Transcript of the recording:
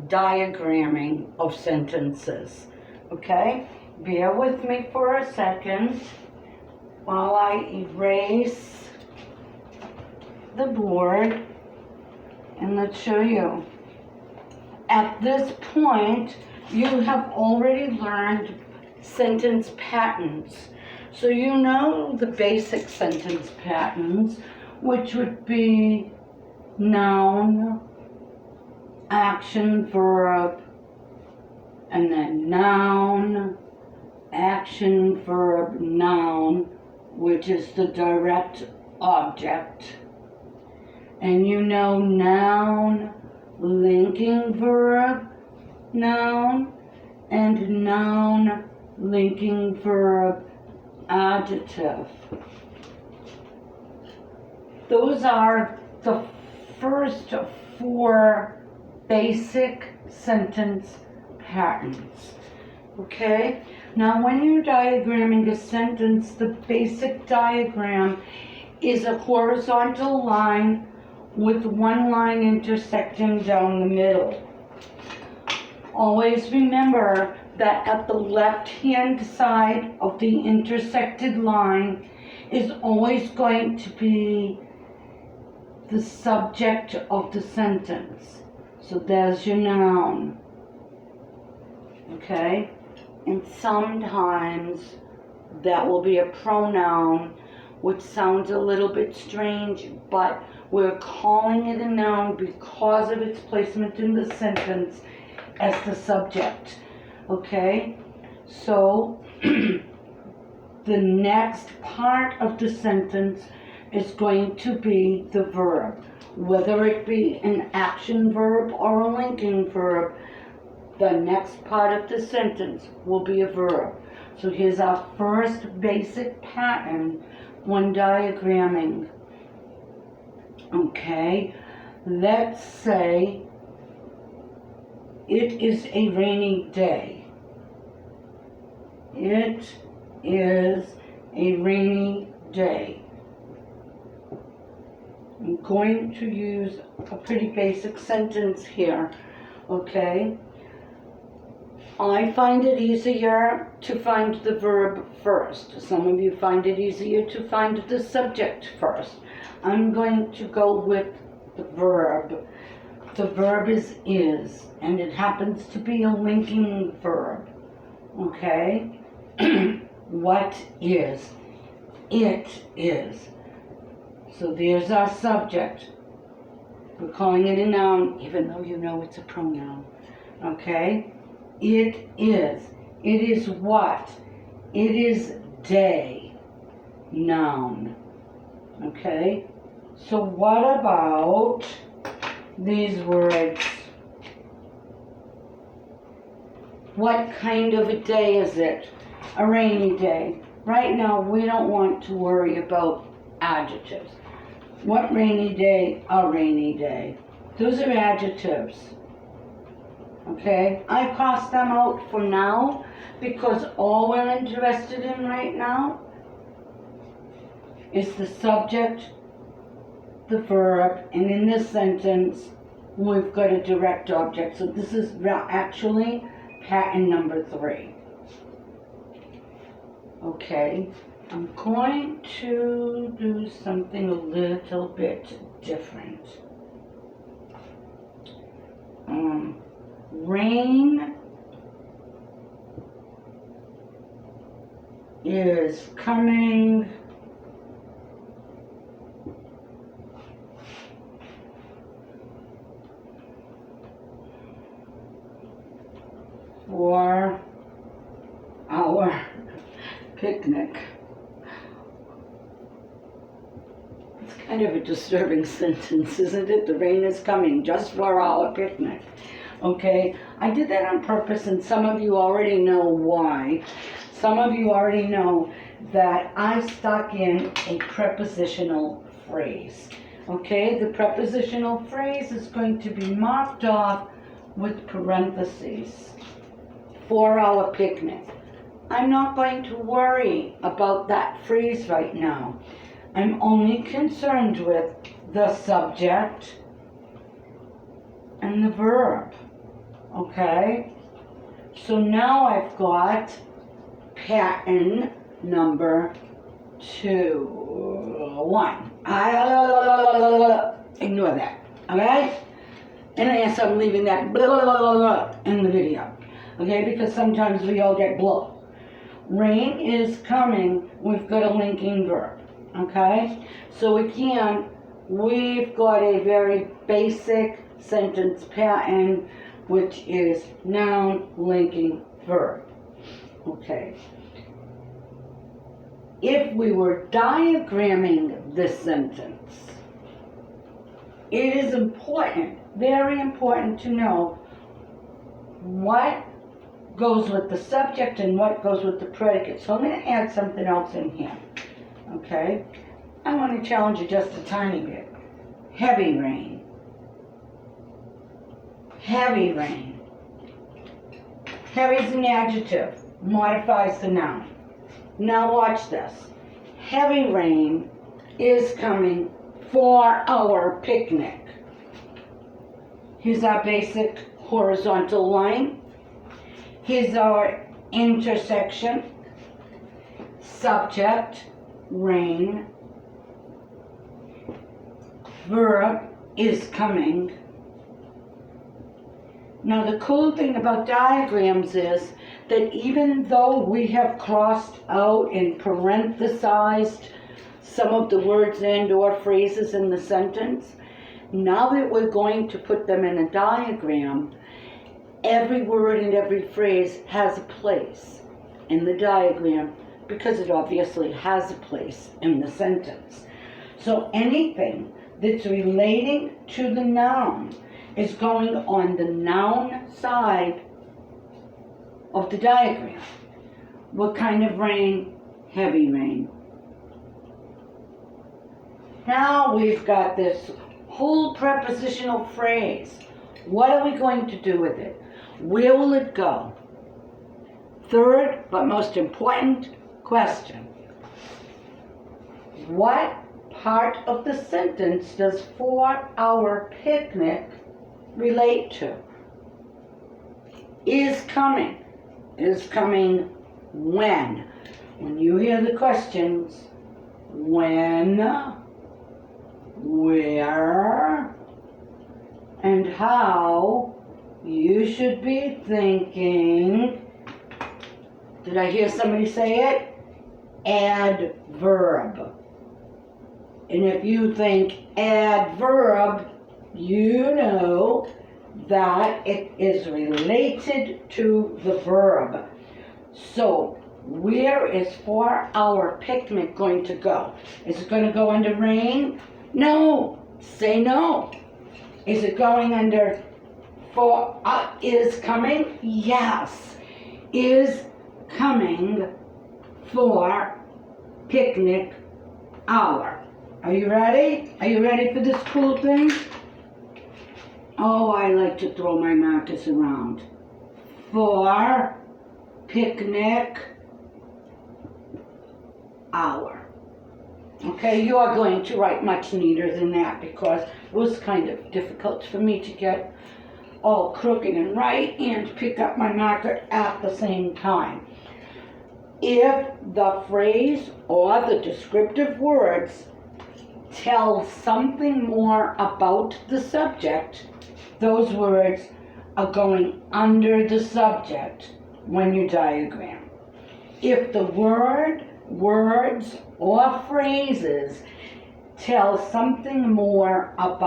diagramming of sentences. Okay? Bear with me for a second while I erase the board, and let's show you. At this point, you have already learned sentence patterns. So you know the basic sentence patterns, which would be noun, action, verb, and then noun, action, verb, noun, which is the direct object. And you know noun, linking verb, noun, and noun, linking verb, adjective. Those are the first 4 basic sentence patterns. Okay? Now when you're diagramming a sentence, the basic diagram is a horizontal line with one line intersecting down the middle. Always remember that at the left-hand side of the intersected line is always going to be the subject of the sentence. So there's your noun. Okay? And sometimes that will be a pronoun, which sounds a little bit strange, but we're calling it a noun because of its placement in the sentence as the subject. Okay? So the next part of the sentence is going to be the verb. Whether it be an action verb or a linking verb, the next part of the sentence will be a verb. So here's our first basic pattern when diagramming. Okay, let's say it is a rainy day. It is a rainy day. I'm going to use a pretty basic sentence here, okay? I find it easier to find the verb first. Some of you find it easier to find the subject first. I'm going to go with the verb. The verb is, and it happens to be a linking verb, okay? What is? It is. So there's our subject. We're calling it a noun, even though you know it's a pronoun, okay? It is. It is what? It is day. Noun. Okay? So what about these words? What kind of a day is it? A rainy day. Right now, we don't want to worry about adjectives. What rainy day? A rainy day. Those are adjectives. Okay? I crossed them out for now because all we're interested in right now is the subject, the verb, and in this sentence, we've got a direct object. So this is actually pattern number 3. Okay, I'm going to do something a little bit different. Rain is coming for our picnic. It's kind of a disturbing sentence, isn't it? The rain is coming just for our picnic. Okay, I did that on purpose, and some of you already know why. Some of you already know that I stuck in a prepositional phrase. Okay, the prepositional phrase is going to be marked off with parentheses for our picnic. I'm not going to worry about that phrase right now. I'm only concerned with the subject and the verb. Okay? So now I've got pattern number 1. Ignore that, okay? And yes, I'm leaving that in the video, okay? Because sometimes we all get blah. Rain is coming, we've got a linking verb, okay? So again, we've got a very basic sentence pattern, which is noun linking verb, okay? If we were diagramming this sentence, it is important, very important to know what goes with the subject and what goes with the predicate. So I'm going to add something else in here, okay? I want to challenge you just a tiny bit. Heavy rain. Heavy rain. Heavy is an adjective, modifies the noun. Now watch this. Heavy rain is coming for our picnic. Here's our basic horizontal line. Here's our intersection. Subject, rain. Verb is coming. Now the cool thing about diagrams is that even though we have crossed out and parenthesized some of the words and or phrases in the sentence, now that we're going to put them in a diagram, every word and every phrase has a place in the diagram because it obviously has a place in the sentence. So anything that's relating to the noun is going on the noun side of the diagram. What kind of rain? Heavy rain. Now we've got this whole prepositional phrase. What are we going to do with it? Where will it go? Third, but most important question. What part of the sentence does for our picnic relate to? Is coming. Is coming when? When you hear the questions, when, where, and how, you should be thinking, did I hear somebody say it? Adverb. And if you think adverb, you know that it is related to the verb. So, where is for our picnic going to go? Is it going to go under rain? No. Say no. Is it going under for is coming? Yes. Is coming for picnic hour. Are you ready? Are you ready for this cool thing? Oh, I like to throw my markers around. For picnic hour. Okay, you are going to write much neater than that because it was kind of difficult for me to get all crooked and right and pick up my marker at the same time. If the phrase or the descriptive words tell something more about the subject, those words are going under the subject when you diagram. If the words, or phrases tell something more about